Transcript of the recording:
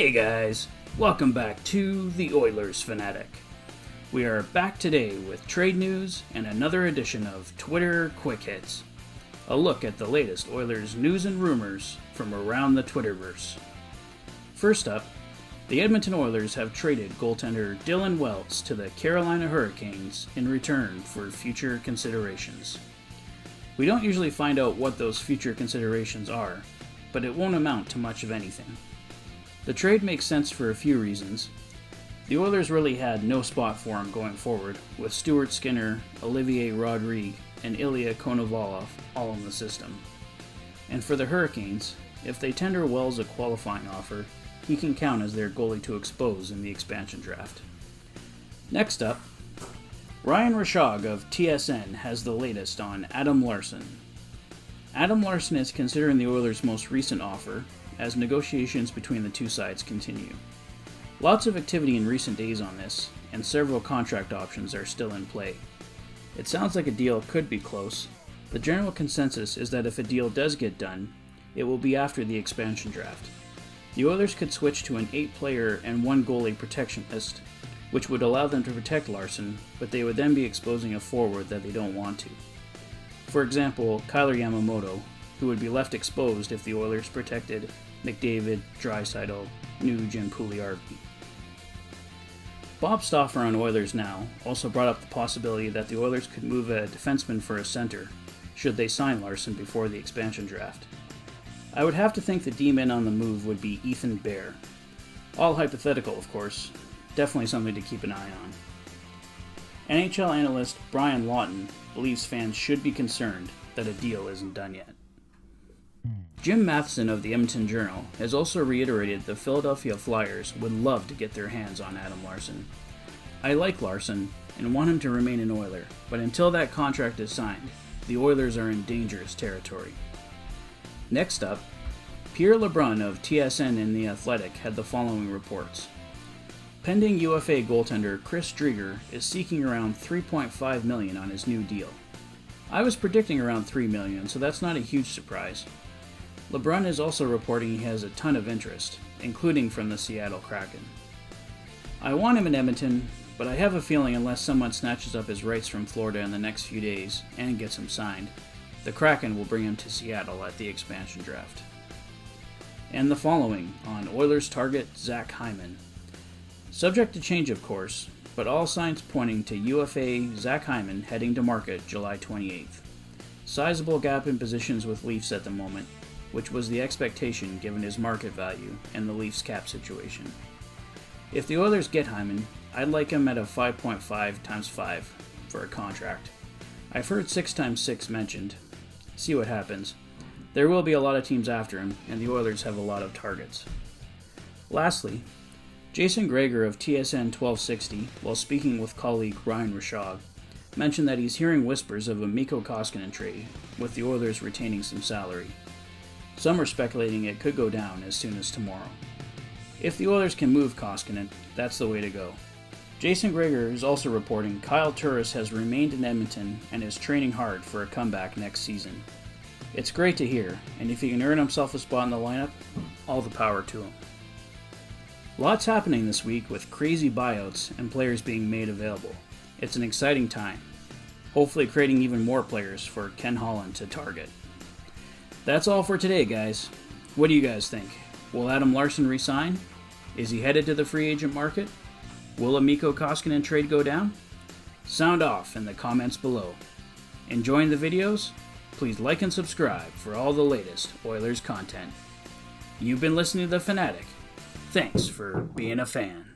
Hey guys, welcome back to the Oilers Fanatic. We are back today with trade news and another edition of Twitter Quick Hits. A look at the latest Oilers news and rumors from around the Twitterverse. First up, the Edmonton Oilers have traded goaltender Dylan Wells to the Carolina Hurricanes in return for future considerations. We don't usually find out what those future considerations are, but it won't amount to much of anything. The trade makes sense for a few reasons. The Oilers really had no spot for him going forward, with Stuart Skinner, Olivier Rodrigue, and Ilya Konovalov all in the system. And for the Hurricanes, if they tender Wells a qualifying offer, he can count as their goalie to expose in the expansion draft. Next up, Ryan Rishaug of TSN has the latest on Adam Larson. Adam Larson is considering the Oilers' most recent offer, as negotiations between the two sides continue. Lots of activity in recent days on this, and several contract options are still in play. It sounds like a deal could be close. The general consensus is that if a deal does get done, it will be after the expansion draft. The Oilers could switch to an 8-player and 1 goalie protection list, which would allow them to protect Larson, but they would then be exposing a forward that they don't want to. For example, Kailer Yamamoto, who would be left exposed if the Oilers protected McDavid, Draisaitl, Nuge, and Puljujarvi. Bob Stauffer on Oilers Now also brought up the possibility that the Oilers could move a defenseman for a center, should they sign Larson before the expansion draft. I would have to think the D-man on the move would be Ethan Bear. All hypothetical, of course. Definitely something to keep an eye on. NHL analyst Brian Lawton believes fans should be concerned that a deal isn't done yet. Jim Matheson of the Edmonton Journal has also reiterated the Philadelphia Flyers would love to get their hands on Adam Larson. I like Larson and want him to remain an Oiler, but until that contract is signed, the Oilers are in dangerous territory. Next up, Pierre LeBrun of TSN and The Athletic had the following reports. Pending UFA goaltender Chris Driedger is seeking around $3.5 million on his new deal. I was predicting around $3 million, so that's not a huge surprise. LeBrun is also reporting he has a ton of interest, including from the Seattle Kraken. I want him in Edmonton, but I have a feeling unless someone snatches up his rights from Florida in the next few days and gets him signed, the Kraken will bring him to Seattle at the expansion draft. And the following on Oilers target Zack Hyman. Subject to change, of course, but all signs pointing to UFA Zack Hyman heading to market July 28th. Sizable gap in positions with Leafs at the moment, which was the expectation given his market value and the Leafs cap situation. If the Oilers get Hyman, I'd like him at a 5.5 times 5 for a contract. I've heard 6 times 6 mentioned. See what happens. There will be a lot of teams after him, and the Oilers have a lot of targets. Lastly, Jason Greger of TSN 1260, while speaking with colleague Ryan Rishaug, mentioned that he's hearing whispers of a Mikko Koskinen trade, with the Oilers retaining some salary. Some are speculating it could go down as soon as tomorrow. If the Oilers can move Koskinen, that's the way to go. Jason Greger is also reporting Kyle Turris has remained in Edmonton and is training hard for a comeback next season. It's great to hear, and if he can earn himself a spot in the lineup, all the power to him. Lots happening this week with crazy buyouts and players being made available. It's an exciting time, hopefully creating even more players for Ken Holland to target. That's all for today, guys. What do you guys think? Will Adam Larson resign? Is he headed to the free agent market? Will a Mikko Koskinen trade go down? Sound off in the comments below. Enjoying the videos? Please like and subscribe for all the latest Oilers content. You've been listening to The Fanatic. Thanks for being a fan.